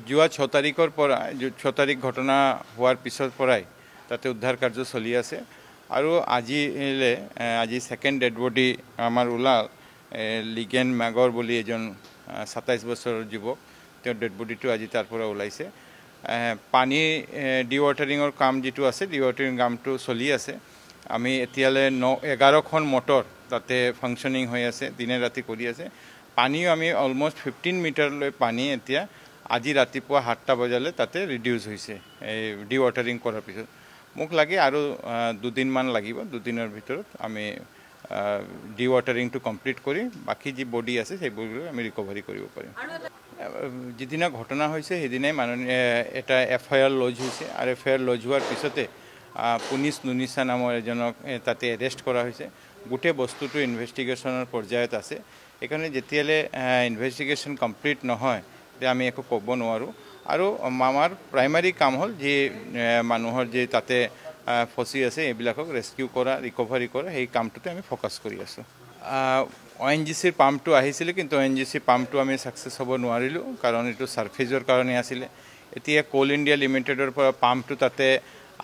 যোৱা 6 তাৰিখৰ পৰা 6 তাৰিখ ঘটনা হোৱাৰ পিছৰ পৰাই তাতে উদ্ধাৰ কাৰ্য চলি আছে আৰু আজি সেকেন্ড ডেড বডি আমাৰ ওলাল লিগেন মেগৰ বুলি এজন 27 বছৰৰ যুৱক তেওঁ ডেড বডিটো আজি তাৰ পৰা ওলাইছে পানী ডিৱাটাৰিঙৰ কাম যেটো আছে ডিৱাটাৰিং কামটো চলি আছে আমি এতিয়ালে 11খন মটৰ তাতে ফাংশনিং হৈ আছে দিনে ৰাতি কৰি আছে পানীও আমি অলমোস্ট 15 মিটাৰলৈ পানী এতিয়া আজি ৰাতিপুৱা 7টা বজালে তাতে ৰিডিউস হৈছে এই ডিৱাটাৰিং কৰাৰ পিছত মোক লাগে আৰু 2 দিন মান লাগিব 2 দিনৰ ভিতৰত আমি ডিৱাটাৰিংটো কমপ্লিট কৰি বাকি যি বডি আছে সেই বডিটো আমি ৰিকভাৰি কৰিব পাৰিম যেদিনা ঘটনা হৈছে সেইদিনাই এটা এফআইআৰ লজ হৈছে আৰু এফআইআৰ লজ হোৱাৰ পিছতে পুলিশ নুনিসা নামৰ এজনক তাতে এৰেষ্ট কৰা হৈছে গোটে বস্তুটো ইনভেষ্টিগেশনৰ পৰ্যায়ত আছে এখানে যেতিয়ালে ইনভেষ্টিগেশন কমপ্লিট নহয় তে আমি একো ক'ব নোৱাৰো আৰু আমাৰ প্ৰাইমাৰী কাম হল যে মানুহৰ যে তাতে ফসি আছে এইবিলাকক ৰেস্কিউ কৰা ৰিকভাৰি কৰা এই কামটোতে আমি ফোকাস কৰি আছো ONGCৰ পাম্পটো আহিছিল কিন্তু ONGC পাম্পটো আমি সাকসেস হ'ব নোৱাৰিলো কাৰণ এটো সাৰফেজৰ কাৰণে আছিল এতিয়া কোল ইণ্ডিয়া লিমিটেডৰ পৰা পাম্পটো তাতে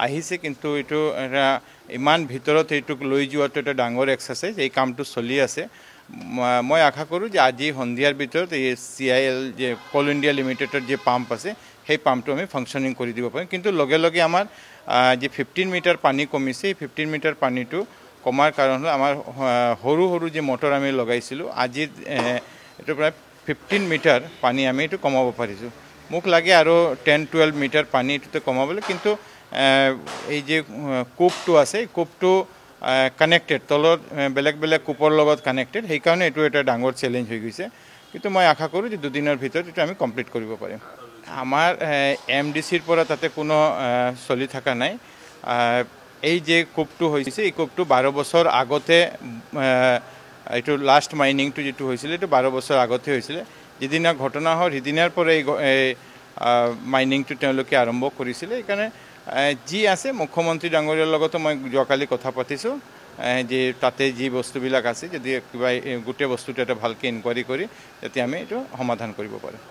আহিছে কিন্তু এটো ইমান ভিতৰত এটো লৈ যোৱাটো এটা ডাঙৰ এক্সাৰসাইজ এই কামটো চলি আছে মই আশা কৰো যে আজি সন্ধিয়াৰ ভিতৰত এই CIL যে কোল ইণ্ডিয়া লিমিটেডৰ যে পাম্প আছে সেই পাম্পটো আমি ফাংশনিং কৰি দিব পাৰিম কিন্তু লগে লগে আমাৰ যে 15 মিটাৰ পানী কমিছে 15 মিটাৰ পানীটো কমাৰ কাৰণ হল আমাৰ হৰু হৰু যে মটৰ আমি লগাইছিলো আজি এটো প্ৰায় 15 মিটাৰ পানী আমি এটো কমাব পাৰিছো মোক লাগে আৰু 10-12 মিটাৰ পানী এটো কমাবলৈ কিন্তু এই যে কোপটো আছে কোপটো কানেক্টেড তলত বেলেগ বেলেগ কোপৰ লগত কানেক্টেড সেই কাৰণে এটো এটা ডাঙৰ চ্যালেঞ্জ হৈ গৈছে কিন্তু মই আশা কৰো যে 2 দিনৰ ভিতৰত এটো আমি কমপ্লিট কৰিব পাৰিম আমাৰ MDCৰ পৰা তাতে কোনো চলি থাকা নাই এই যে কোপটো হৈছে এই কোপটো 12 বছৰ আগতে এটো লাস্ট মাইনিংটো যেটো হৈছিল এটো 12 বছৰ আগতে হৈছিল যেদিনা ঘটনা হ'ল হিদিনাৰ পৰা এই মাইনিংটো তেওঁলোকে আৰম্ভ কৰিছিল এইকাৰণে জি আছে মুখ্যমন্ত্ৰী ডাঙৰীয়াৰ লগত মই যোৱাকালি কথা পাতিছো যে তাতে জি বস্তুবিলাক আছে যদি কিবা গোটে বস্তুটো এটা ভালকে ইনকুৱাৰি কৰি তেতিয়া আমি এটো সমাধান কৰিব পাৰিম